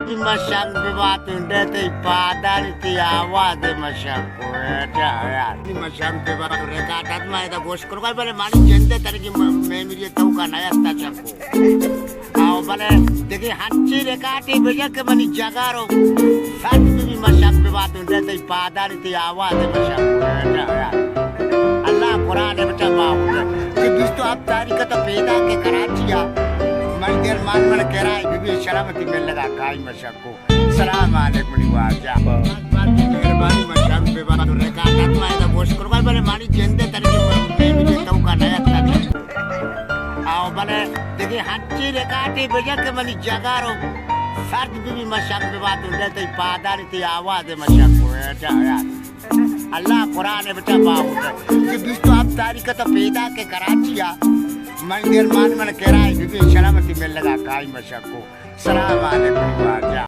bir maşak bir batın dete padan ti आवाज maşak এটা bir maşak bir batın rekatat ma eta gosh karo kai bale mani jende tariki memiri tauka naya sta chako आओ bale dekhi hacchi rekati bejak mani jagaro sat bir maşak bir batın dete padan ti आवाज maşak eta अल्लाह कुरान में बता बाबू कि दोस्तों आप तारीख तो पैदा के कराचिया मन देर मान मन कह रहा है बीबी सलामती में लगा काई मशक को सलाम अलैकुम निवाजा बात की मेहरबानी मशक पे बात रेकात में तो गोश करो बले मानी जेंदे तरीके में मुझे तो का नया था आओ बले देखिए हच्ची रेकाती बजा के मनी जगारो सर्द बीबी मशक पे बात उड़ते पादार थी आवाज मशक को ऐसा यार अल्लाह कुरान में बता बाबू कि दोस्तों आप तारीख तो पैदा के कराचिया मन देर मान मन कह रहा है बीबी सलामती में लगा काई मशक को सलाम अलैकुम निवाजा